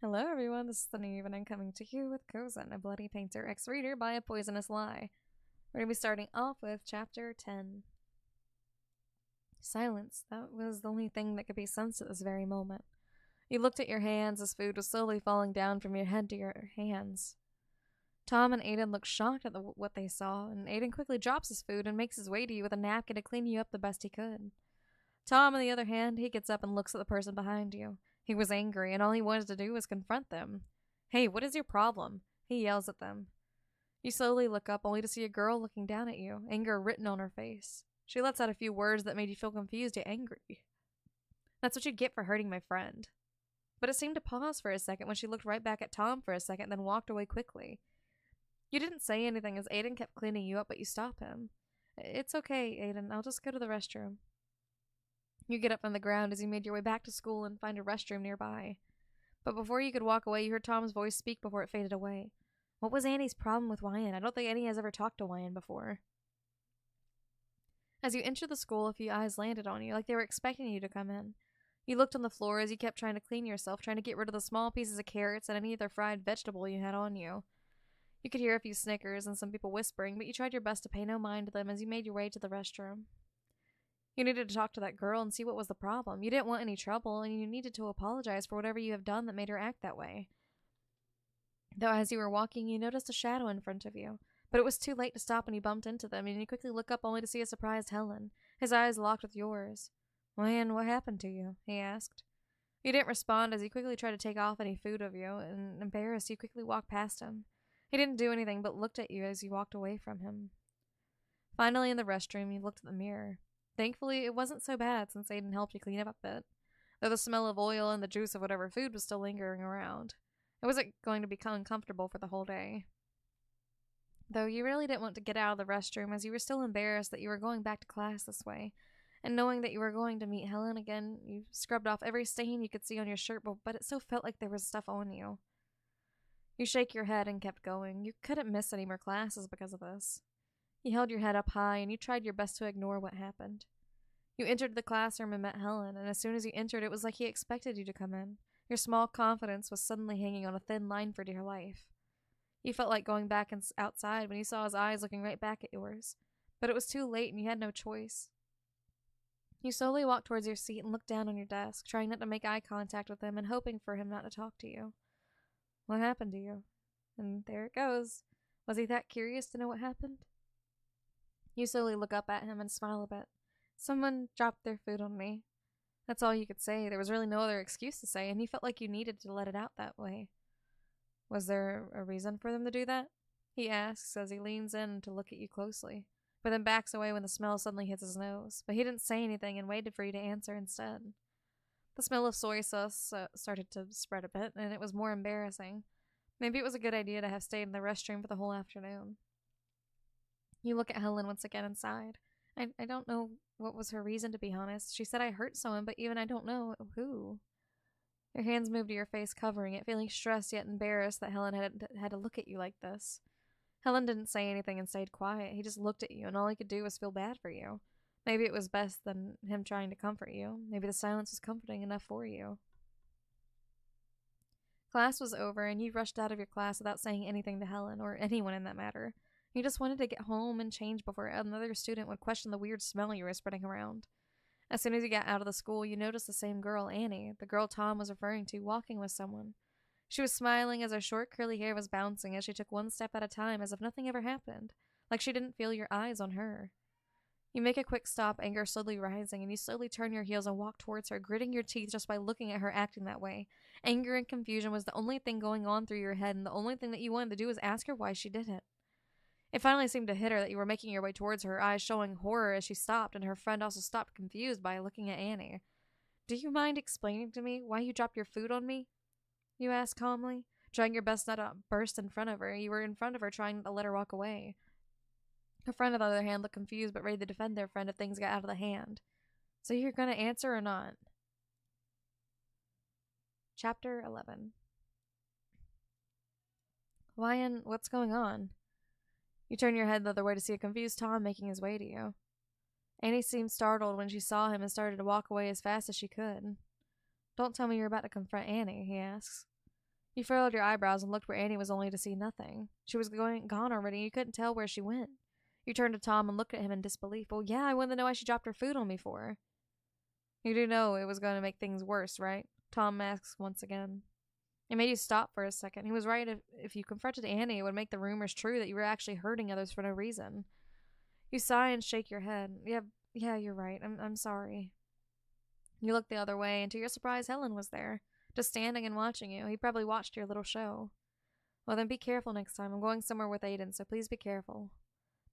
Hello everyone, this is the new evening coming to you with Cozen, a bloody painter ex-reader by a poisonous lie. We're going to be starting off with chapter 10. Silence. That was the only thing that could be sensed at this very moment. You looked at your hands as food was slowly falling down from your head to your hands. Tom and Aiden looked shocked at what they saw, and Aiden quickly drops his food and makes his way to you with a napkin to clean you up the best he could. Tom, on the other hand, he gets up and looks at the person behind you. He was angry, and all he wanted to do was confront them. "Hey, what is your problem?" he yells at them. You slowly look up, only to see a girl looking down at you, anger written on her face. She lets out a few words that made you feel confused yet angry. "That's what you get for hurting my friend." But it seemed to pause for a second when she looked right back at Tom for a second, then walked away quickly. You didn't say anything as Aiden kept cleaning you up, but you stop him. "It's okay, Aiden. I'll just go to the restroom." You get up from the ground as you made your way back to school and find a restroom nearby. But before you could walk away, you heard Tom's voice speak before it faded away. "What was Annie's problem with Wyan? I don't think Annie has ever talked to Wyan before." As you entered the school, a few eyes landed on you, like they were expecting you to come in. You looked on the floor as you kept trying to clean yourself, trying to get rid of the small pieces of carrots and any other fried vegetable you had on you. You could hear a few snickers and some people whispering, but you tried your best to pay no mind to them as you made your way to the restroom. You needed to talk to that girl and see what was the problem. You didn't want any trouble, and you needed to apologize for whatever you have done that made her act that way. Though as you were walking, you noticed a shadow in front of you. But it was too late to stop when you bumped into them, and you quickly look up only to see a surprised Helen, his eyes locked with yours. "Ryan, what happened to you?" he asked. You didn't respond as he quickly tried to take off any food of you, and embarrassed, you quickly walked past him. He didn't do anything but looked at you as you walked away from him. Finally, in the restroom, you looked at the mirror. Thankfully, it wasn't so bad since Aiden helped you clean up a bit, though the smell of oil and the juice of whatever food was still lingering around. It wasn't going to become uncomfortable for the whole day. Though you really didn't want to get out of the restroom as you were still embarrassed that you were going back to class this way, and knowing that you were going to meet Helen again, you scrubbed off every stain you could see on your shirt, but it still felt like there was stuff on you. You shake your head and kept going. You couldn't miss any more classes because of this. You held your head up high, and you tried your best to ignore what happened. You entered the classroom and met Helen, and as soon as you entered, it was like he expected you to come in. Your small confidence was suddenly hanging on a thin line for dear life. You felt like going back outside when you saw his eyes looking right back at yours. But it was too late, and you had no choice. You slowly walked towards your seat and looked down on your desk, trying not to make eye contact with him and hoping for him not to talk to you. "What happened to you?" And there it goes. Was he that curious to know what happened? You slowly look up at him and smile a bit. "Someone dropped their food on me." That's all you could say. There was really no other excuse to say, and you felt like you needed to let it out that way. "Was there a reason for them to do that?" he asks as he leans in to look at you closely, but then backs away when the smell suddenly hits his nose. But he didn't say anything and waited for you to answer instead. The smell of soy sauce started to spread a bit, and it was more embarrassing. Maybe it was a good idea to have stayed in the restroom for the whole afternoon. You look at Helen once again and sighed. I don't know what was her reason, to be honest. She said I hurt someone, but even I don't know who." Your hands moved to your face, covering it, feeling stressed yet embarrassed that Helen had to look at you like this. Helen didn't say anything and stayed quiet. He just looked at you, and all he could do was feel bad for you. Maybe it was best than him trying to comfort you. Maybe the silence was comforting enough for you. Class was over, and you rushed out of your class without saying anything to Helen, or anyone in that matter. You just wanted to get home and change before another student would question the weird smell you were spreading around. As soon as you got out of the school, you noticed the same girl, Annie, the girl Tom was referring to, walking with someone. She was smiling as her short curly hair was bouncing as she took one step at a time as if nothing ever happened, like she didn't feel your eyes on her. You make a quick stop, anger slowly rising, and you slowly turn your heels and walk towards her, gritting your teeth just by looking at her acting that way. Anger and confusion was the only thing going on through your head, and the only thing that you wanted to do was ask her why she did it. It finally seemed to hit her that you were making your way towards her, eyes showing horror as she stopped, and her friend also stopped, confused by looking at Annie. "Do you mind explaining to me why you dropped your food on me?" you asked calmly, trying your best not to burst in front of her. You were in front of her, trying to let her walk away. Her friend, on the other hand, looked confused but ready to defend their friend if things got out of the hand. "So you're going to answer or not?" Chapter 11. "Ryan, what's going on?" You turn your head the other way to see a confused Tom making his way to you. Annie seemed startled when she saw him and started to walk away as fast as she could. "Don't tell me you're about to confront Annie," he asks. You furrowed your eyebrows and looked where Annie was, only to see nothing. She was gone already, and you couldn't tell where she went. You turned to Tom and looked at him in disbelief. Well, yeah, I wanted to know why she dropped her food on me for. You do know it was going to make things worse, right? Tom asked once again. It made you stop for a second. He was right. If you confronted Annie, it would make the rumors true that you were actually hurting others for no reason. You sigh and shake your head. Yeah, you're right. I'm sorry. You looked the other way, and to your surprise, Helen was there, just standing and watching you. He probably watched your little show. Well, then be careful next time. I'm going somewhere with Aiden, so please be careful.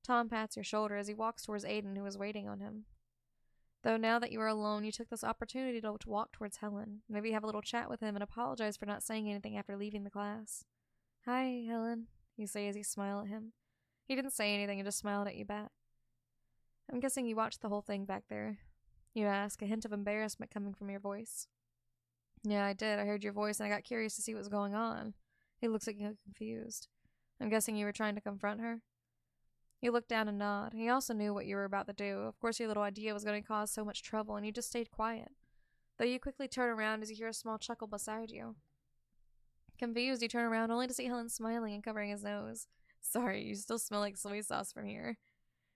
Tom pats your shoulder as he walks towards Aiden, who was waiting on him. Though now that you are alone, you took this opportunity to walk towards Helen. Maybe have a little chat with him and apologize for not saying anything after leaving the class. Hi, Helen, you say as you smile at him. He didn't say anything and just smiled at you back. I'm guessing you watched the whole thing back there, you ask, a hint of embarrassment coming from your voice. Yeah, I did. I heard your voice and I got curious to see what was going on. He looks like you're confused. I'm guessing you were trying to confront her? You looked down and nod. He also knew what you were about to do. Of course, your little idea was going to cause so much trouble, and you just stayed quiet. Though you quickly turn around as you hear a small chuckle beside you. Confused, you turn around only to see Helen smiling and covering his nose. Sorry, you still smell like soy sauce from here.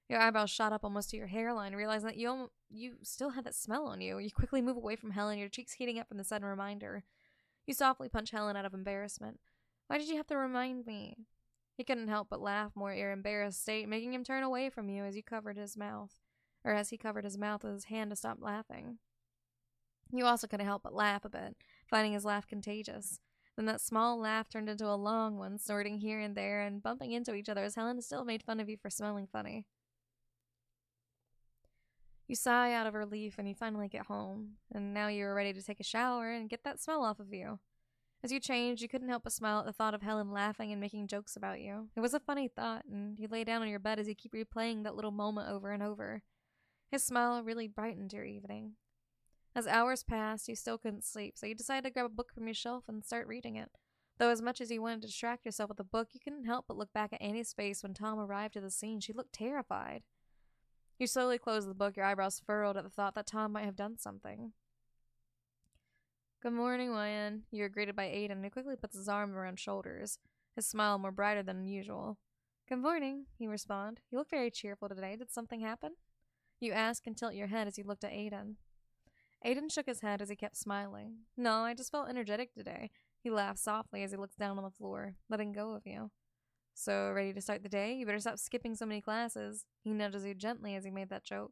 Your eyebrows shot up almost to your hairline, realizing that you still had that smell on you. You quickly move away from Helen, your cheeks heating up from the sudden reminder. You softly punch Helen out of embarrassment. Why did you have to remind me? He couldn't help but laugh more at your embarrassed state, making him turn away from you as he covered his mouth with his hand to stop laughing. You also couldn't help but laugh a bit, finding his laugh contagious. Then that small laugh turned into a long one, snorting here and there and bumping into each other as Helen still made fun of you for smelling funny. You sigh out of relief and you finally get home, and now you are ready to take a shower and get that smell off of you. As you changed, you couldn't help but smile at the thought of Helen laughing and making jokes about you. It was a funny thought, and you lay down on your bed as you keep replaying that little moment over and over. His smile really brightened your evening. As hours passed, you still couldn't sleep, so you decided to grab a book from your shelf and start reading it. Though as much as you wanted to distract yourself with the book, you couldn't help but look back at Annie's face when Tom arrived at the scene. She looked terrified. You slowly closed the book, your eyebrows furrowed at the thought that Tom might have done something. Good morning, Ryan. You are greeted by Aiden, who quickly puts his arm around shoulders, his smile more brighter than usual. Good morning, you respond. You look very cheerful today. Did something happen? You ask and tilt your head as you looked at Aiden. Aiden shook his head as he kept smiling. No, I just felt energetic today. He laughed softly as he looked down on the floor, letting go of you. So, ready to start the day? You better stop skipping so many classes. He nudges you gently as he made that joke.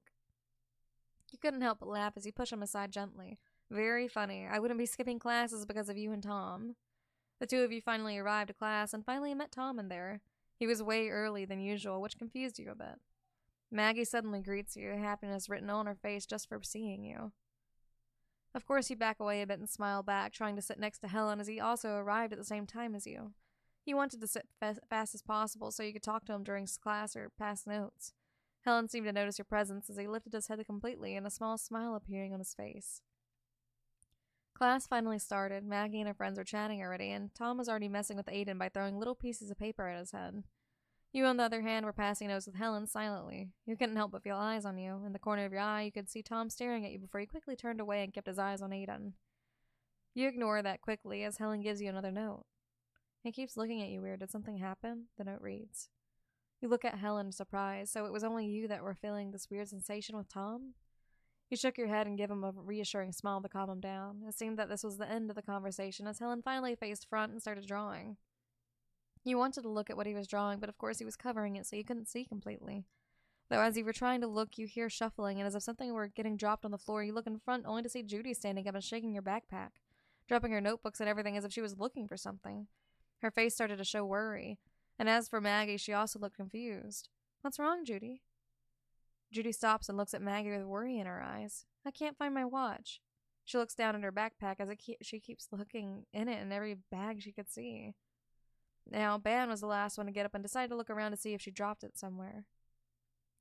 You couldn't help but laugh as you pushed him aside gently. Very funny. I wouldn't be skipping classes because of you and Tom. The two of you finally arrived to class and finally met Tom in there. He was way early than usual, which confused you a bit. Maggie suddenly greets you, happiness written on her face just for seeing you. Of course, you back away a bit and smile back, trying to sit next to Helen as he also arrived at the same time as you. He wanted to sit fast as possible so you could talk to him during class or pass notes. Helen seemed to notice your presence as he lifted his head completely and a small smile appearing on his face. Class finally started. Maggie and her friends were chatting already, and Tom was already messing with Aiden by throwing little pieces of paper at his head. You, on the other hand, were passing notes with Helen silently. You couldn't help but feel eyes on you. In the corner of your eye, you could see Tom staring at you before he quickly turned away and kept his eyes on Aiden. You ignore that quickly as Helen gives you another note. He keeps looking at you weird. Did something happen? The note reads. You look at Helen in surprise. So it was only you that were feeling this weird sensation with Tom? You shook your head and gave him a reassuring smile to calm him down. It seemed that this was the end of the conversation as Helen finally faced front and started drawing. You wanted to look at what he was drawing, but of course he was covering it so you couldn't see completely. Though as you were trying to look, you hear shuffling, and as if something were getting dropped on the floor, you look in front only to see Judy standing up and shaking your backpack, dropping her notebooks and everything as if she was looking for something. Her face started to show worry, and as for Maggie, she also looked confused. What's wrong, Judy? Judy stops and looks at Maggie with worry in her eyes. I can't find my watch. She looks down at her backpack as she keeps looking in it in every bag she could see. Now, Ban was the last one to get up and decided to look around to see if she dropped it somewhere.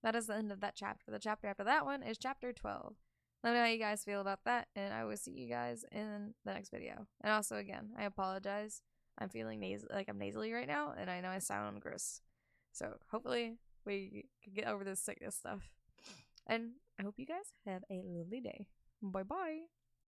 That is the end of that chapter. The chapter after that one is chapter 12. Let me know how you guys feel about that, and I will see you guys in the next video. And also, again, I apologize. I'm feeling I'm nasally right now, and I know I sound gross. So, hopefully, we can get over this sickness stuff. And I hope you guys have a lovely day. Bye-bye.